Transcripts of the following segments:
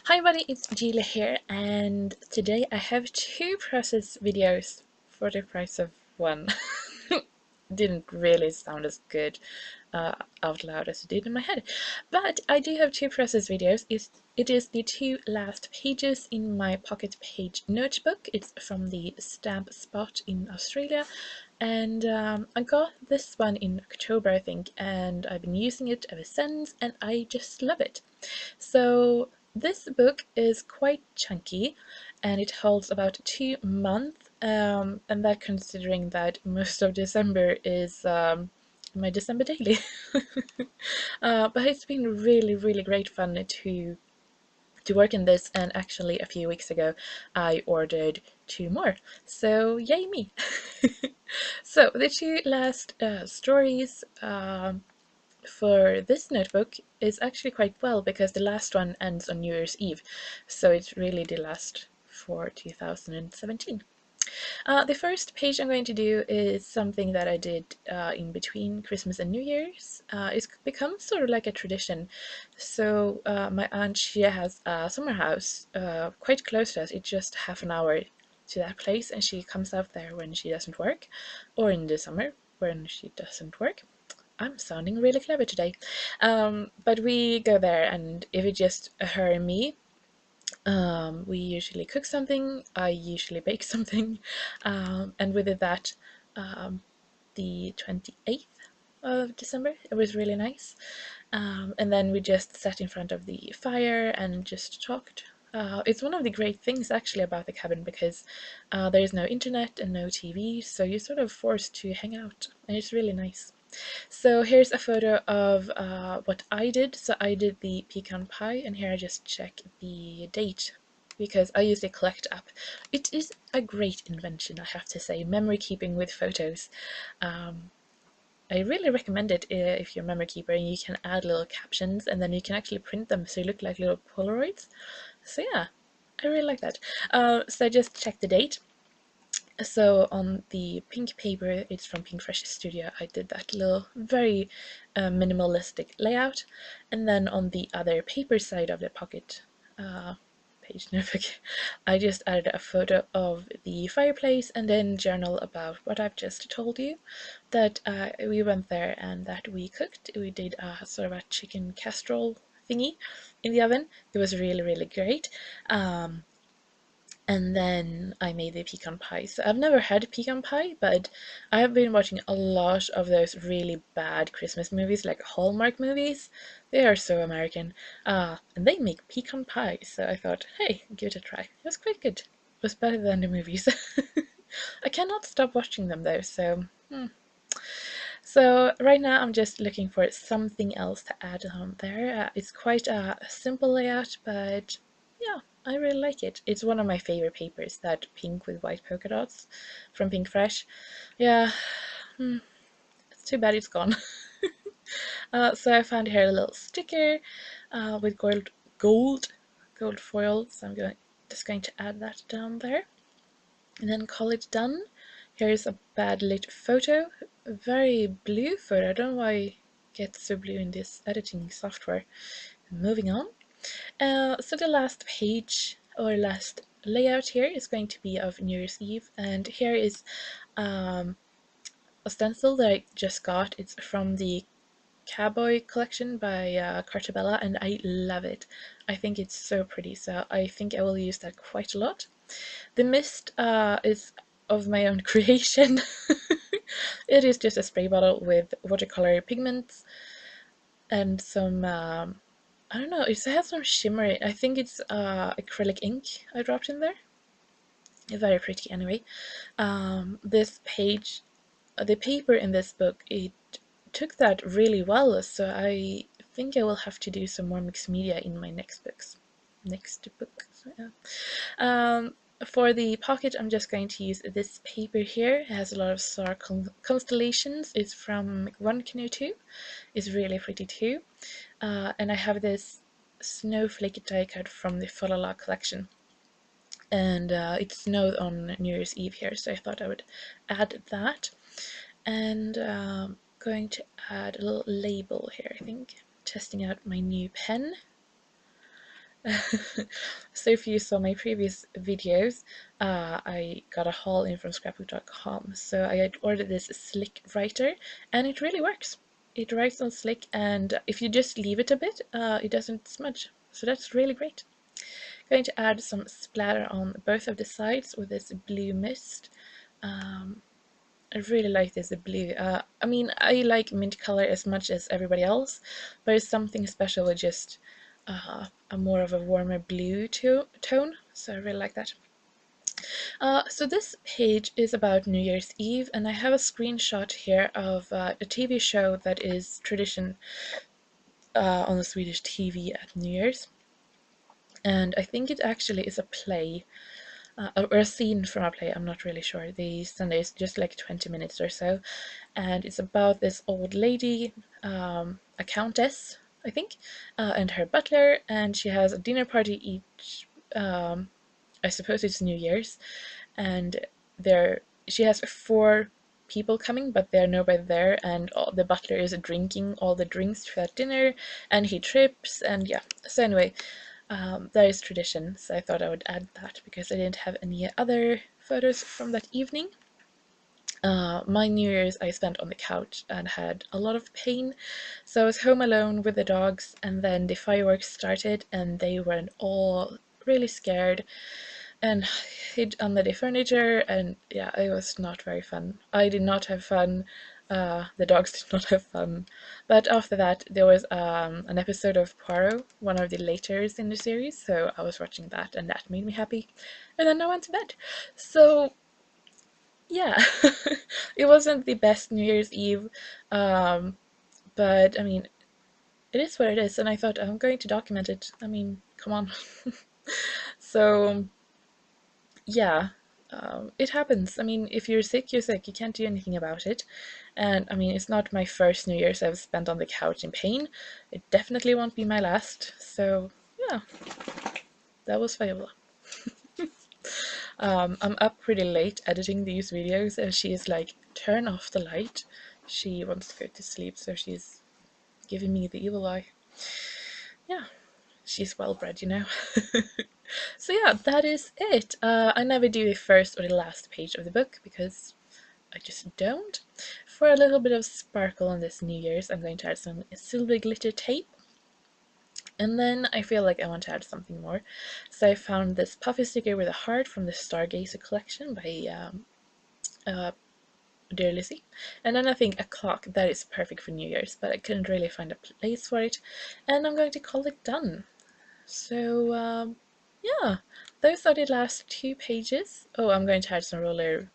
Hi everybody, it's Gila here, and today I have two process videos for the price of one. Didn't really sound as good out loud as it did in my head, but I do have two process videos. It is the two last pages in my pocket page notebook. It's from the stamp spot in Australia, and I got this one in October, I think, and I've been using it ever since, and I just love it. So this book is quite chunky, and it holds about 2 months, and that considering that most of December is my December daily. But it's been really great fun to work in this, and actually a few weeks ago I ordered two more, so yay me. So the two last stories for this notebook is actually quite well, because the last one ends on New Year's Eve, so it's really the last for 2017. The first page I'm going to do is something that I did in between Christmas and New Year's. It's become sort of like a tradition. So my aunt, she has a summer house quite close to us. It's just half an hour to that place, and she comes out there when she doesn't work, or in the summer when she doesn't work. I'm sounding really clever today. But we go there, and if it's just her and me, we usually cook something. I usually bake something, and we did that the 28th of December. It was really nice. And then we just sat in front of the fire and just talked. It's one of the great things actually about the cabin, because there is no internet and no TV, so you're sort of forced to hang out, and it's really nice. So here's a photo of what I did. So I did the pecan pie, and here I just check the date, because I use the Collect app. It is a great invention, I have to say, memory keeping with photos. I really recommend it if you're a memory keeper, and you can add little captions, and then you can actually print them so you look like little Polaroids. So yeah, I really like that. So I just checked the date. So on the pink paper, it's from Pink Fresh Studio, I did that little very minimalistic layout. And then on the other paper side of the pocket page notebook, I just added a photo of the fireplace, and then journal about what I've just told you, that we went there and that we cooked. We did a sort of a chicken casserole thingy in the oven. It was really great. And then I made the pecan pie. So I've never had pecan pie, but I have been watching a lot of those really bad Christmas movies, like Hallmark movies. They are so American. And they make pecan pie, so I thought, hey, give it a try. It was quite good. It was better than the movies. I cannot stop watching them though, so... So right now I'm just looking for something else to add on there. It's quite a simple layout, but yeah, I really like it. It's one of my favorite papers, that pink with white polka dots from Pink Fresh. Yeah, it's too bad it's gone. So I found here a little sticker with gold, gold foil. So just going to add that down there, and then call it done. Here's a bad lit photo, a very blue photo. I don't know why it gets so blue in this editing software. Moving on. So the last page, or last layout here, is going to be of New Year's Eve, and here is a stencil that I just got. It's from the Cowboy collection by Cartabella, and I love it. I think it's so pretty, so I think I will use that quite a lot. The mist is of my own creation. It is just a spray bottle with watercolor pigments and some I don't know, it has some shimmer. I think it's acrylic ink I dropped in there. Very pretty anyway. This page, the paper in this book, it took that really well, so I think I will have to do some more mixed media in my next books. So, yeah. For the pocket, I'm just going to use this paper here. It has a lot of star constellations. It's from One Canoe 2. It's really pretty too. And I have this snowflake die cut from the Falala collection. And it snowed on New Year's Eve here, so I thought I would add that. And going to add a little label here, I think. Testing out my new pen. So if you saw my previous videos, I got a haul in from scrapbook.com. So I had ordered this slick writer, and it really works. It writes on slick, and if you just leave it a bit, it doesn't smudge. So that's really great. Going to add some splatter on both of the sides with this blue mist. I really like this blue. I mean, I like mint color as much as everybody else, but it's something special with just a more of a warmer blue tone, so I really like that. So this page is about New Year's Eve, and I have a screenshot here of a TV show that is tradition on the Swedish TV at New Year's, and I think it actually is a play. Or a scene from a play, I'm not really sure. The Sunday is just like 20 minutes or so, and it's about this old lady, a countess, I think, and her butler, and she has a dinner party each, I suppose it's New Year's, and she has 4 people coming, but there are nobody there, and the butler is drinking all the drinks for that dinner, and he trips, and yeah. So anyway, that is tradition, so I thought I would add that because I didn't have any other photos from that evening. My New Year's I spent on the couch and had a lot of pain, so I was home alone with the dogs, and then the fireworks started and they were all really scared and hid under the furniture, and yeah, it was not very fun. I did not have fun, the dogs did not have fun, but after that there was an episode of Poirot, one of the laters in the series, so I was watching that and that made me happy, and then I went to bed. So yeah, it wasn't the best New Year's Eve, but I mean, it is what it is, and I thought I'm going to document it. I mean, come on. So yeah, it happens. I mean, if you're sick, you're sick. You can't do anything about it. And I mean, it's not my first New Year's I've spent on the couch in pain. It definitely won't be my last. So yeah, that was Viola. I'm up pretty late editing these videos, and she is like, turn off the light. She wants to go to sleep, so she's giving me the evil eye. Yeah, she's well bred, you know. So yeah, that is it. I never do the first or the last page of the book because I just don't. For a little bit of sparkle on this New Year's, I'm going to add some silver glitter tape. And then I feel like I want to add something more. So I found this puffy sticker with a heart from the Stargazer collection by uh, Dear Lizzie. And then I think a clock that is perfect for New Year's, but I couldn't really find a place for it. And I'm going to call it done. So yeah, those are the last 2 pages. Oh, I'm going to add some roller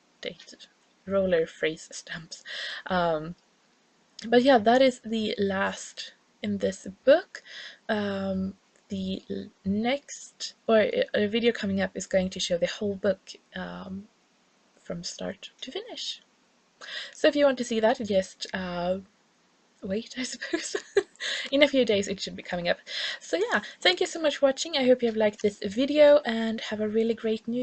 phrase stamps. But yeah, that is the last in this book. The next, or a video coming up, is going to show the whole book from start to finish. So if you want to see that, just wait, I suppose. In a few days it should be coming up. So yeah, thank you so much for watching. I hope you have liked this video and have a really great New